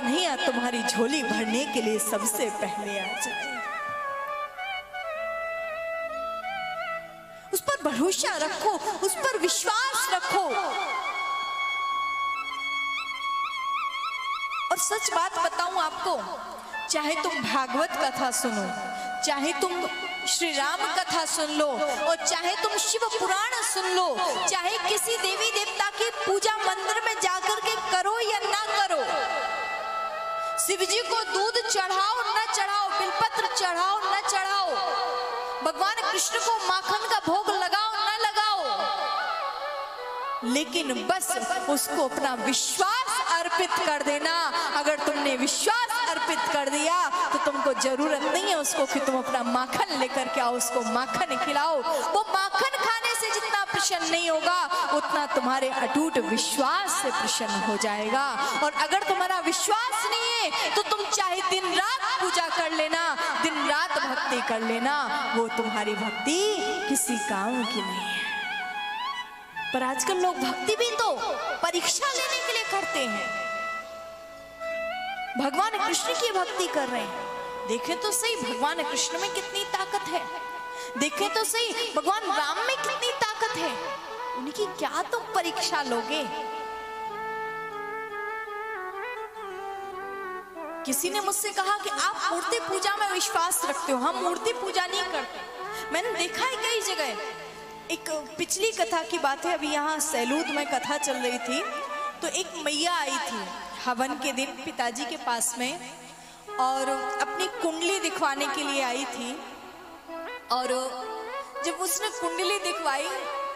कन्हैया तुम्हारी झोली भरने के लिए सबसे पहले आ जाए। उस पर भरोसा रखो, उस पर विश्वास रखो। और सच बात बताऊं आपको, चाहे तुम भागवत कथा सुनो, चाहे तुम श्री राम कथा सुन लो, और चाहे तुम शिव पुराण सुन लो, चाहे किसी देवी देवता की पूजा मंदिर में जाकर के करो या ना करो, शिव जी को दूध चढ़ाओ न चढ़ाओ, बिलपत्र चढ़ाओ न चढ़ाओ, भगवान कृष्ण को माखन का भोग लगाओ न लगाओ, लेकिन बस उसको अपना विश्वास अर्पित कर देना। अगर तुमने विश्वास अर्पित कर दिया तो तुमको जरूरत नहीं है उसको कि तुम अपना माखन लेकर के आओ, उसको माखन खिलाओ। वो माखन खाने से जितना प्रसन्न नहीं होगा उतना तुम्हारे अटूट विश्वास से प्रसन्न हो जाएगा। और अगर तुम्हारा विश्वास नहीं है तो तुम चाहे दिन रात पूजा कर लेना, दिन रात भक्ति कर लेना, वो तुम्हारी भक्ति किसी काम की नहीं है। पर आजकल लोग भक्ति भी तो परीक्षा लेने के लिए करते हैं। भगवान कृष्ण की भक्ति कर रहे हैं, देखें तो सही भगवान कृष्ण में कितनी ताकत है, देखें तो सही भगवान राम में कितनी ताकत है, उनकी क्या तुम परीक्षा लोगे। किसी ने मुझसे कहा कि आप मूर्ति पूजा में विश्वास रखते हो, हम मूर्ति पूजा नहीं करते। मैंने देखा है कई जगह। एक पिछली कथा की बात है, अभी यहाँ सैलूद में कथा चल रही थी, तो एक मैया आई थी हवन के दिन पिताजी के पास में, और अपनी कुंडली दिखवाने के लिए आई थी। और जब उसने कुंडली दिखवाई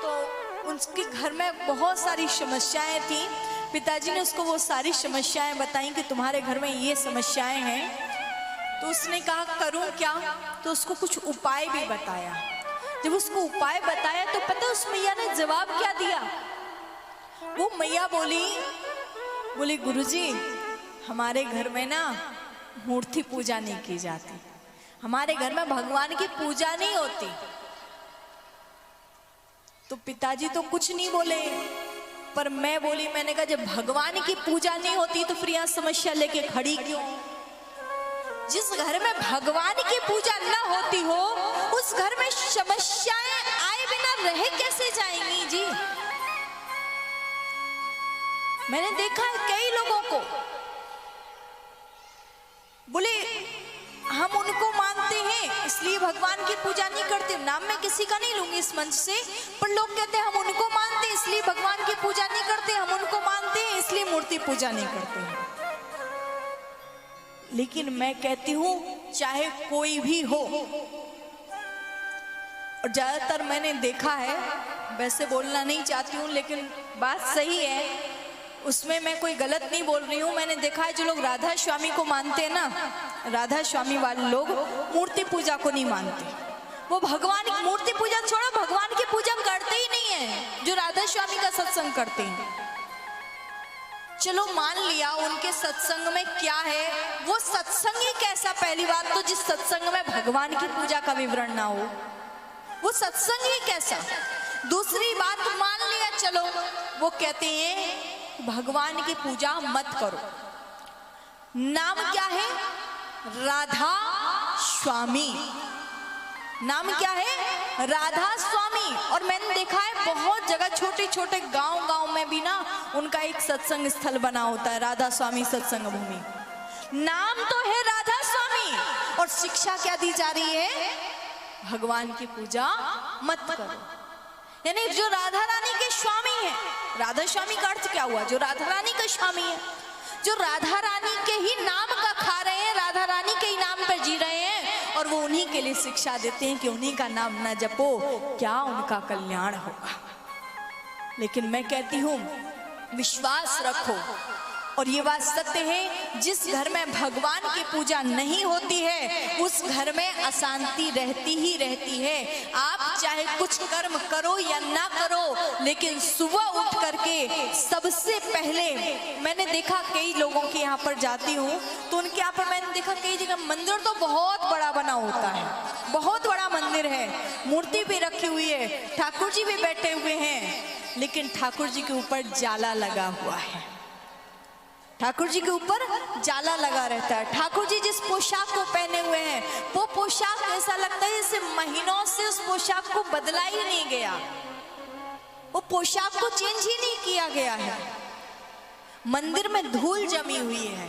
तो उसके घर में बहुत सारी समस्याएं थी। पिताजी ने उसको वो सारी समस्याएं बताई कि तुम्हारे घर में ये समस्याएं हैं। तो उसने कहा करूं क्या, तो उसको कुछ उपाय भी बताया। जब उसको उपाय बताया तो पता उस मैया ने जवाब क्या दिया। वो मैया बोली गुरुजी हमारे घर में ना मूर्ति पूजा नहीं की जाती, हमारे घर में भगवान की पूजा नहीं होती। तो पिताजी तो कुछ नहीं बोले, पर मैं बोली, मैंने कहा जब भगवान की पूजा नहीं होती तो फिर यहाँ समस्या लेके खड़ी क्यों। जिस घर में भगवान की पूजा न होती हो उस घर में समस्याएं आए बिना रह कैसे जाएंगी जी। मैंने देखा है कई लोगों को, बोले हम उनको मानते हैं इसलिए भगवान की पूजा नहीं करते। नाम मैं किसी का नहीं लूंगी इस मंच से, पर लोग कहते हैं हम उनको मानते हैं इसलिए भगवान की पूजा नहीं करते, हम उनको मानते हैं इसलिए मूर्ति पूजा नहीं करते हैं। लेकिन मैं कहती हूं चाहे कोई भी हो, और ज्यादातर मैंने देखा है, वैसे बोलना नहीं चाहती हूं लेकिन बात सही है, उसमें मैं कोई गलत नहीं बोल रही हूं। मैंने देखा है जो लोग राधा स्वामी को मानते हैं ना, राधा स्वामी वाले लोग मूर्ति पूजा को नहीं मानते। वो भगवान की मूर्ति पूजा छोड़ो, भगवान की पूजा करते ही नहीं है जो राधा स्वामी का सत्संग करते हैं। चलो मान लिया उनके सत्संग में क्या है, वो सत्संग ही कैसा। पहली बात तो जिस सत्संग में भगवान की पूजा का विवरण ना हो वो सत्संग ही कैसा। दूसरी बात मान लिया चलो वो कहते हैं भगवान की पूजा मत करो, नाम क्या है, राधा स्वामी, नाम क्या है, राधा स्वामी। और मैंने देखा है बहुत जगह छोटे छोटे गांव में भी ना उनका एक सत्संग स्थल बना होता है, राधा स्वामी सत्संग भूमि। नाम तो है राधा स्वामी और शिक्षा क्या दी जा रही है, भगवान की पूजा मत करो। यानी जो राधा रानी के स्वामी है, राधा स्वामी का अर्थ क्या हुआ, जो राधा रानी के स्वामी है, जो राधा रानी के ही नाम का खा रहे हैं, राधा रानी के ही नाम पर जी रहे हैं, और वो उन्हीं के लिए शिक्षा देते हैं कि उन्हीं का नाम न जपो क्या उनका कल्याण होगा। लेकिन मैं कहती हूं विश्वास रखो, और ये बात सत्य है, जिस घर में भगवान की पूजा नहीं होती है उस घर में अशांति रहती ही रहती है। आप चाहे कुछ कर्म करो या ना करो, लेकिन सुबह उठ करके सबसे पहले, मैंने देखा कई लोगों के यहाँ पर जाती हूँ तो उनके यहाँ पर मैंने देखा कई जगह मंदिर तो बहुत बड़ा बना होता है, बहुत बड़ा मंदिर है, मूर्ति भी रखी हुई है, ठाकुर जी भी बैठे हुए हैं, लेकिन ठाकुर जी के ऊपर जाला लगा हुआ है। ठाकुर जी के ऊपर जाला लगा रहता है। ठाकुर जी जिस पोशाक को पहने हुए हैं वो पोशाक ऐसा लगता है जैसे महीनों से उस पोशाक को बदला ही नहीं गया, वो पोशाक को चेंज ही नहीं किया गया है। मंदिर में धूल जमी हुई है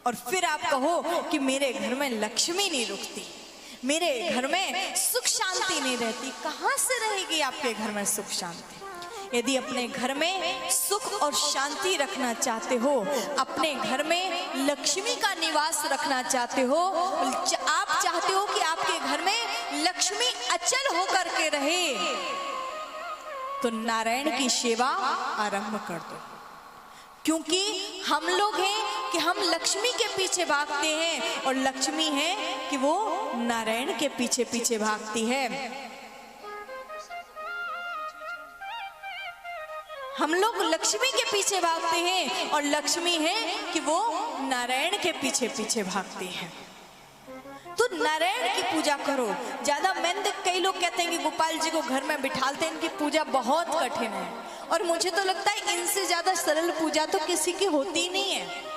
और फिर आप कहो कि मेरे घर में लक्ष्मी नहीं रुकती, मेरे घर में सुख शांति नहीं रहती। कहां से रहेगी आपके घर में सुख शांति? यदि अपने घर में सुख और शांति रखना चाहते हो, अपने घर में लक्ष्मी का निवास रखना चाहते हो, आप चाहते हो कि आपके घर में लक्ष्मी अचल होकर के रहे, तो नारायण की सेवा आरंभ कर दो। क्योंकि हम लोग हैं कि हम लक्ष्मी के पीछे भागते हैं और लक्ष्मी है कि वो नारायण के पीछे पीछे भागती है। हम लोग लक्ष्मी के पीछे भागते हैं और लक्ष्मी है कि वो नारायण के पीछे पीछे भागती है। तो नारायण की पूजा करो ज्यादा। मैंने कई लोग कहते हैं कि गोपाल जी को घर में बिठालते हैं, इनकी पूजा बहुत कठिन है, और मुझे तो लगता है इनसे ज्यादा सरल पूजा तो किसी की होती ही नहीं है।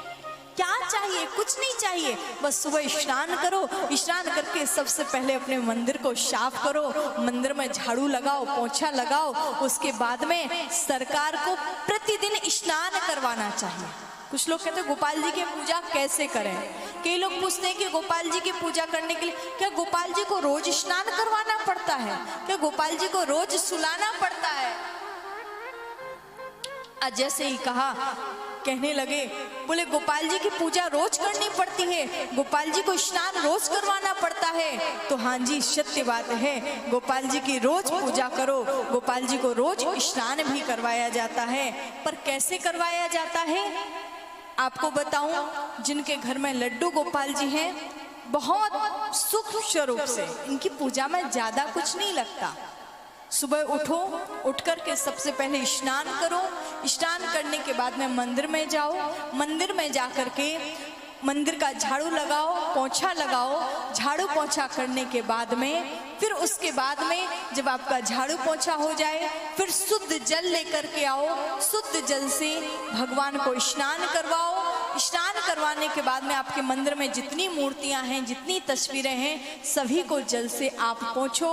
क्या चाहिए? कुछ नहीं चाहिए, बस सुबह स्नान करो, स्नान करके सबसे पहले अपने मंदिर को साफ करो, मंदिर में झाड़ू लगाओ, पोछा लगाओ। उसके बाद में सरकार को प्रतिदिन स्नान करवाना चाहिए। कुछ लोग कहते हैं गोपाल जी की पूजा कैसे करें? कई लोग पूछते हैं कि गोपाल जी की पूजा करने के लिए क्या गोपाल जी को रोज स्नान करवाना पड़ता है? क्या गोपाल जी को रोज सुलाना पड़ता है? आज जैसे ही कहा, कहने लगे, बोले गोपाल जी की पूजा रोज करनी पड़ती है, गोपाल जी को स्नान रोज करवाना पड़ता है। तो हाँ जी, सत्य बात है, गोपाल जी की रोज पूजा करो, गोपाल जी को रोज स्नान भी करवाया जाता है। पर कैसे करवाया जाता है आपको बताऊं। जिनके घर में लड्डू गोपाल जी हैं, बहुत सुख स्वरूप से इनकी पूजा में ज्यादा कुछ नहीं लगता। सुबह उठो, उठ करके सबसे पहले स्नान करो, स्नान करने के बाद में मंदिर में जाओ, मंदिर में जा करके मंदिर का झाड़ू लगाओ, पोछा लगाओ। झाड़ू पोछा करने के बाद में फिर उसके बाद में जब आपका झाड़ू पोछा हो जाए, फिर शुद्ध जल लेकर के आओ, शुद्ध जल से भगवान को स्नान करवाओ। स्नान करवाने के बाद में आपके मंदिर में जितनी मूर्तियां हैं, जितनी तस्वीरें हैं, सभी को जल से आप पोंछो।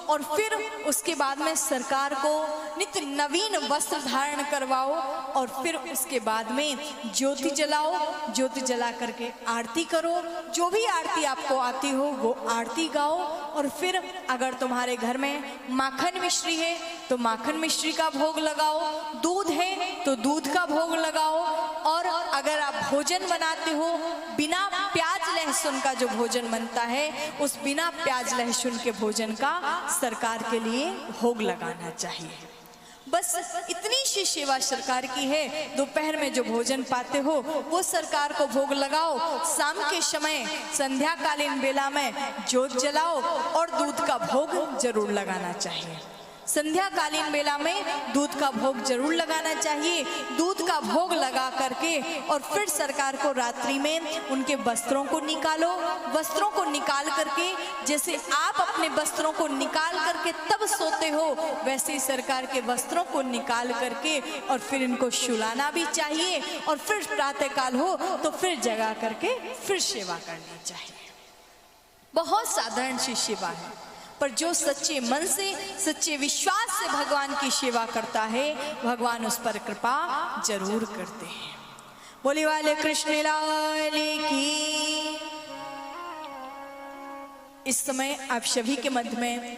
और फिर उसके बाद में सरकार को नित्य नवीन वस्त्र धारण करवाओ। और फिर उसके बाद में ज्योति जलाओ, ज्योति जला करके आरती करो। जो भी आरती आपको आती हो वो आरती गाओ। और फिर अगर तुम्हारे घर में माखन मिश्री है तो माखन मिश्री का भोग लगाओ, दूध है तो दूध का भोग लगाओ। और अगर आप भोजन बनाते हो, बिना प्याज लहसुन का जो भोजन बनता है, उस बिना प्याज लहसुन के भोजन का सरकार के लिए भोग लगाना चाहिए। बस इतनी सी सेवा सरकार की है। दोपहर में जो भोजन पाते हो वो सरकार को भोग लगाओ। शाम के समय संध्याकालीन बेला में ज्योत जलाओ और दूध का भोग जरूर लगाना चाहिए। संध्याकालीन बेला में दूध का भोग जरूर लगाना चाहिए। दूध का भोग लगा करके और फिर सरकार को रात्रि में उनके वस्त्रों को निकालो। वस्त्रों को निकाल करके, जैसे आप अपने वस्त्रों को निकाल करके तब सोते हो, वैसे ही सरकार के वस्त्रों को निकाल करके और फिर इनको सुलाना भी चाहिए। और फिर प्रातः काल हो तो फिर जगा करके फिर सेवा करनी चाहिए। बहुत साधारण सी सेवा है, पर जो सच्चे मन से, सच्चे विश्वास से भगवान की सेवा करता है, भगवान उस पर कृपा जरूर करते हैं। बोले वाले कृष्ण लाल की। इस समय आप सभी के मध्य में